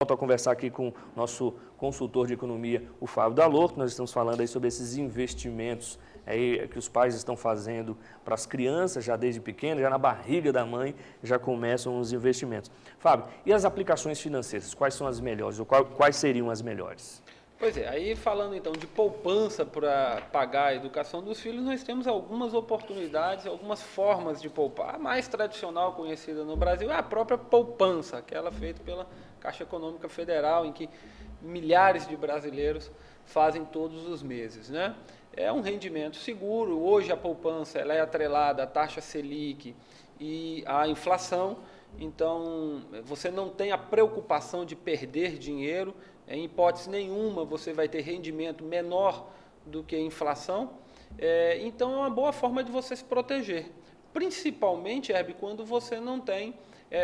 Volto a conversar aqui com o nosso consultor de economia, o Fábio Dalor. Nós estamos falando aí sobre esses investimentos aí que os pais estão fazendo para as crianças, já desde pequeno, já na barriga da mãe, já começam os investimentos. Fábio, e as aplicações financeiras, quais são as melhores, ou quais seriam as melhores? Pois é, aí falando então de poupança para pagar a educação dos filhos, nós temos algumas oportunidades, algumas formas de poupar. A mais tradicional conhecida no Brasil é a própria poupança, aquela feita pela Caixa Econômica Federal, em que milhares de brasileiros fazem todos os meses, né? É um rendimento seguro. Hoje a poupança ela é atrelada à taxa Selic e à inflação, então você não tem a preocupação de perder dinheiro. Em hipótese nenhuma você vai ter rendimento menor do que a inflação, então é uma boa forma de você se proteger, principalmente, Herbe, quando você não tem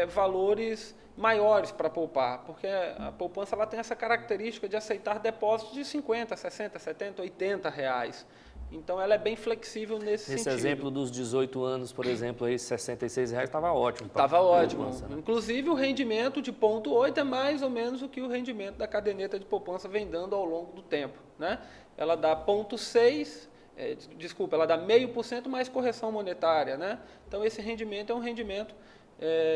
valores maiores para poupar, porque a poupança ela tem essa característica de aceitar depósitos de 50, 60, 70, 80 reais. Então ela é bem flexível nesse sentido. Esse exemplo dos 18 anos, por exemplo, aí, R$66 estava ótimo. Estava ótimo. Poupança, né? Inclusive o rendimento de 0,8 é mais ou menos o que o rendimento da caderneta de poupança vem dando ao longo do tempo, né? Ela dá 0,6, ela dá 0,5% mais correção monetária, né? Então esse rendimento é um rendimento,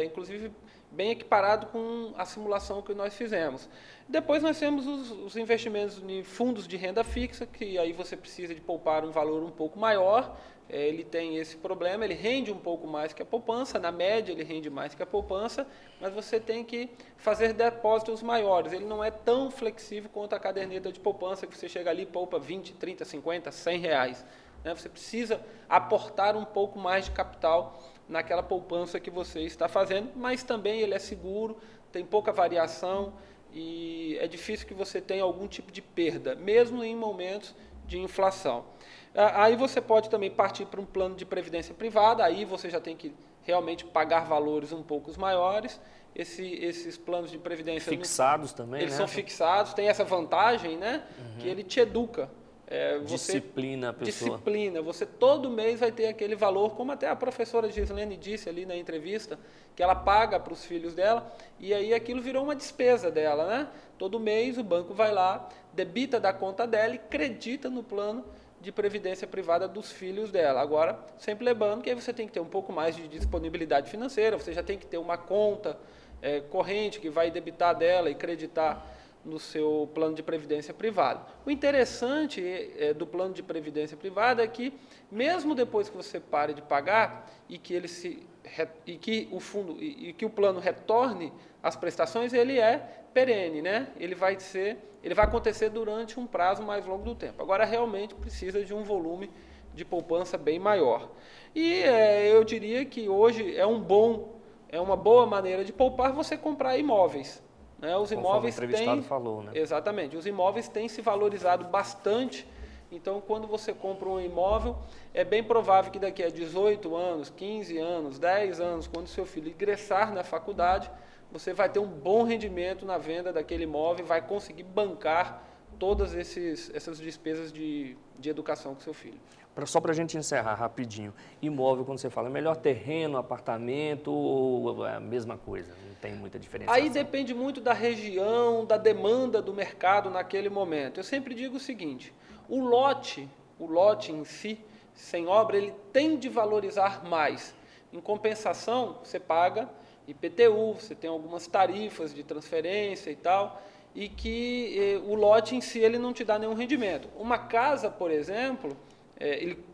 inclusive, bem equiparado com a simulação que nós fizemos. Depois nós temos os investimentos em fundos de renda fixa, que aí você precisa de poupar um valor um pouco maior. Ele tem esse problema, ele rende um pouco mais que a poupança, na média ele rende mais que a poupança, mas você tem que fazer depósitos maiores. Ele não é tão flexível quanto a caderneta de poupança, que você chega ali e poupa 20, 30, 50, 100 reais. Você precisa aportar um pouco mais de capital naquela poupança que você está fazendo, mas também ele é seguro, tem pouca variação e é difícil que você tenha algum tipo de perda, mesmo em momentos de inflação. Aí você pode também partir para um plano de previdência privada, aí você já tem que realmente pagar valores um pouco maiores. Esses planos de previdência... Fixados também, eles né? são fixados, tem essa vantagem, né? Que ele te educa. Disciplina a pessoa. Disciplina. Você todo mês vai ter aquele valor, como até a professora Gislene disse ali na entrevista, que ela paga para os filhos dela, e aí aquilo virou uma despesa dela, né? Todo mês o banco vai lá, debita da conta dela e credita no plano de previdência privada dos filhos dela. Agora, sempre lembrando que aí você tem que ter um pouco mais de disponibilidade financeira, você já tem que ter uma conta corrente que vai debitar dela e creditar no seu plano de previdência privada. O interessante do plano de previdência privada é que, mesmo depois que você pare de pagar e que o plano retorne as prestações, ele é perene, né? Ele vai acontecer durante um prazo mais longo do tempo. Agora, realmente precisa de um volume de poupança bem maior. E eu diria que hoje é uma boa maneira de poupar você comprar imóveis. Os imóveis têm, falou, né? Exatamente, os imóveis têm se valorizado bastante, então quando você compra um imóvel, é bem provável que daqui a 18 anos, 15 anos, 10 anos, quando seu filho ingressar na faculdade, você vai ter um bom rendimento na venda daquele imóvel, vai conseguir bancar todas essas despesas de educação com seu filho. Só para a gente encerrar rapidinho, imóvel, quando você fala, é melhor terreno, apartamento ou é a mesma coisa? Não tem muita diferença? Aí depende muito da região, da demanda do mercado naquele momento. Eu sempre digo o seguinte, o lote em si, sem obra, ele tende a valorizar mais. Em compensação, você paga IPTU, você tem algumas tarifas de transferência e tal, e que o lote em si ele não te dá nenhum rendimento. Uma casa, por exemplo,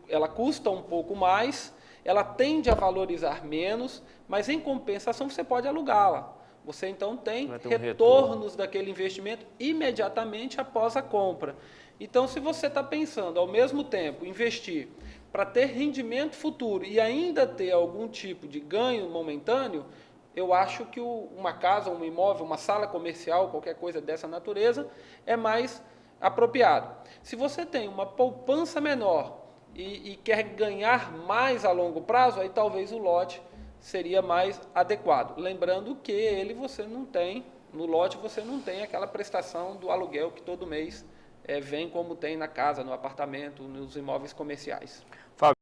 ela custa um pouco mais, ela tende a valorizar menos, mas em compensação você pode alugá-la. Você então tem retornos daquele investimento imediatamente após a compra. Então, se você está pensando ao mesmo tempo investir para ter rendimento futuro e ainda ter algum tipo de ganho momentâneo, eu acho que uma casa, um imóvel, uma sala comercial, qualquer coisa dessa natureza, é mais apropriado. Se você tem uma poupança menor e quer ganhar mais a longo prazo, aí talvez o lote seria mais adequado. Lembrando que no lote você não tem aquela prestação do aluguel que todo mês vem como tem na casa, no apartamento, nos imóveis comerciais.